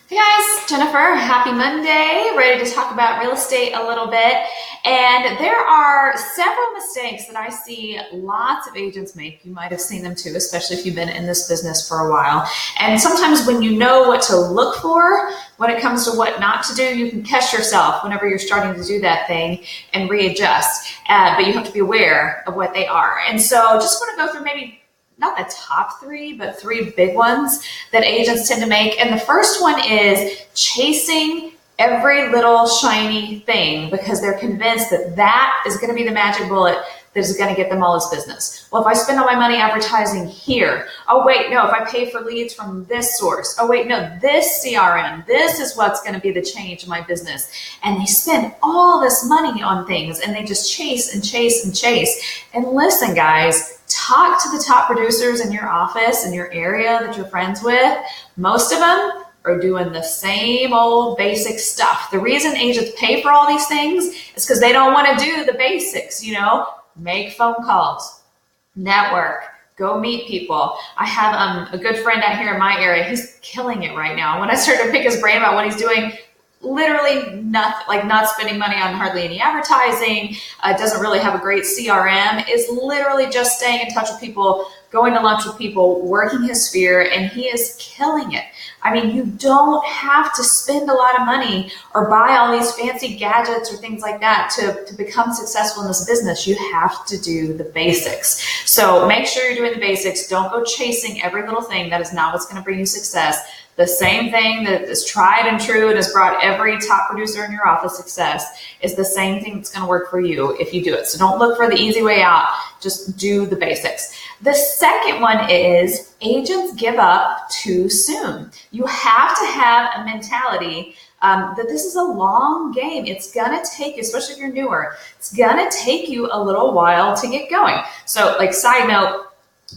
Hey guys, Jennifer, happy Monday. Ready to talk about real estate a little bit. And there are several mistakes that I see lots of agents make. You might have seen them too, especially if you've been in this business for a while. And sometimes when you know what to look for when it comes to what not to do, you can catch yourself whenever you're starting to do that thing and readjust. But you have to be aware of what they are. And so just want to go through maybe not the top three, but three big ones that agents tend to make. And the first one is chasing every little shiny thing because they're convinced that that is going to be the magic bullet that is going to get them all this business. Well, if I spend all my money advertising here, oh wait, no, if I pay for leads from this source, oh wait, no, this CRM, this is what's going to be the change in my business. And they spend all this money on things and they just chase and chase and chase. And listen, guys, talk to the top producers in your office, in your area that you're friends with. Most of them are doing the same old basic stuff. The reason agents pay for all these things is because they don't want to do the basics, make phone calls, network, go meet people. I have a good friend out here in my area. He's killing it right now. When I started to pick his brain about what he's doing, literally nothing, like not spending money on hardly any advertising, doesn't really have a great CRM, is literally just staying in touch with people, going to lunch with people, working his sphere, and he is killing it. I mean, you don't have to spend a lot of money or buy all these fancy gadgets or things like that to become successful in this business. You have to do the basics. So make sure you're doing the basics. Don't go chasing every little thing. That is not what's going to bring you success. The same thing that is tried and true and has brought every top producer in your office success is the same thing that's going to work for you if you do it. So don't look for the easy way out. Just do the basics. The second one is agents give up too soon. You have to have a mentality that this is a long game. It's going to take you, especially if you're newer, it's going to take you a little while to get going. So like side note,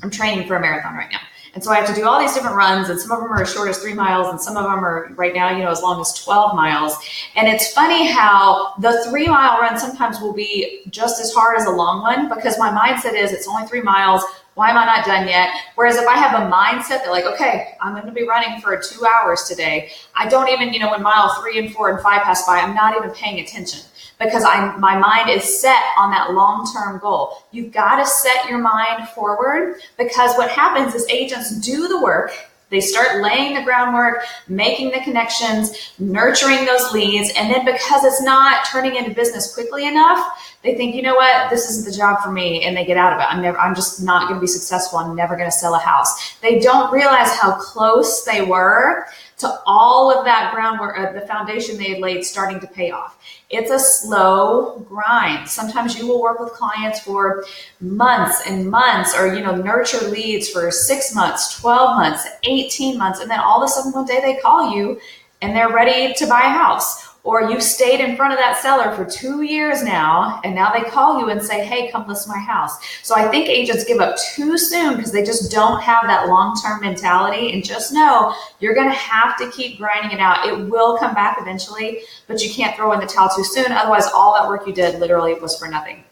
I'm training for a marathon right now. And so I have to do all these different runs, and some of them are as short as 3 miles, and some of them are right now, as long as 12 miles. And it's funny how the 3-mile run sometimes will be just as hard as a long one because my mindset is it's only 3 miles. Why am I not done yet? Whereas if I have a mindset that like, okay, I'm going to be running for 2 hours today, I don't even, when mile 3 and 4 and 5 pass by, I'm not even paying attention because my mind is set on that long-term goal. You've got to set your mind forward because what happens is agents do the work. They start laying the groundwork, making the connections, nurturing those leads. And then because it's not turning into business quickly enough, they think, you know what, this isn't the job for me. And they get out of it. I'm just not going to be successful. I'm never going to sell a house. They don't realize how close they were to all of that groundwork, the foundation they had laid starting to pay off. It's a slow grind. Sometimes you will work with clients for months and months or, nurture leads for 6 months, 12 months, 18 months. And then all of a sudden one day they call you and they're ready to buy a house. Or you stayed in front of that seller for 2 years now, and now they call you and say, hey, come list my house. So I think agents give up too soon because they just don't have that long-term mentality. And just know you're going to have to keep grinding it out. It will come back eventually, but you can't throw in the towel too soon. Otherwise, all that work you did literally was for nothing.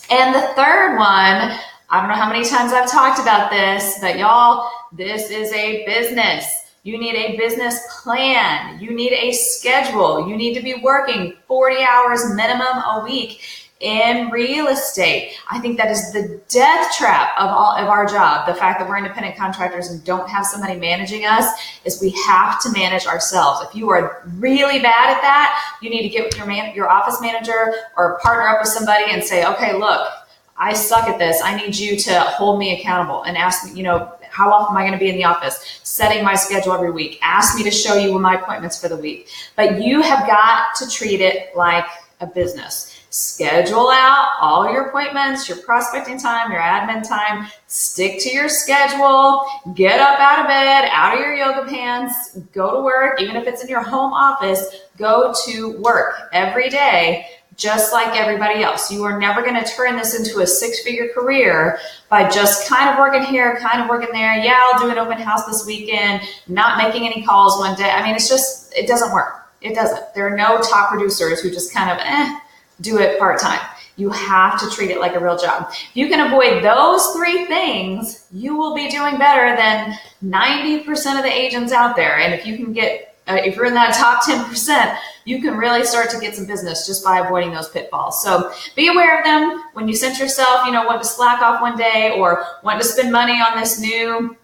And the third one, I don't know how many times I've talked about this, but y'all, this is a business. You need a business plan. You need a schedule. You need to be working 40 hours minimum a week in real estate. I think that is the death trap of all of our job. The fact that we're independent contractors and don't have somebody managing us is we have to manage ourselves. If you are really bad at that, you need to get with your office manager or partner up with somebody and say, okay, look, I suck at this. I need you to hold me accountable and ask me, how often am I going to be in the office? Setting my schedule every week. Ask me to show you my appointments for the week. But you have got to treat it like a business. Schedule out all your appointments, your prospecting time, your admin time. Stick to your schedule. Get up out of bed, out of your yoga pants. Go to work. Even if it's in your home office, go to work every day. Just like everybody else. You are never going to turn this into a 6-figure career by just kind of working here, kind of working there. Yeah, I'll do an open house this weekend, not making any calls one day. I mean, it doesn't work. It doesn't. There are no top producers who just kind of do it part-time. You have to treat it like a real job. If you can avoid those 3 things, you will be doing better than 90% of the agents out there. And if you can get if you're in that top 10%, you can really start to get some business just by avoiding those pitfalls. So be aware of them. When you sense yourself, want to slack off one day or want to spend money on this new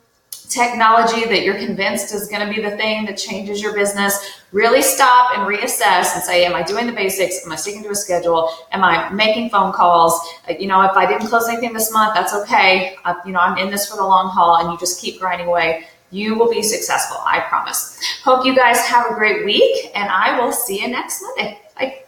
technology that you're convinced is going to be the thing that changes your business, really stop and reassess and say, am I doing the basics? Am I sticking to a schedule? Am I making phone calls? If I didn't close anything this month, that's okay. I'm in this for the long haul, and you just keep grinding away. You will be successful, I promise. Hope you guys have a great week, and I will see you next Monday. Bye.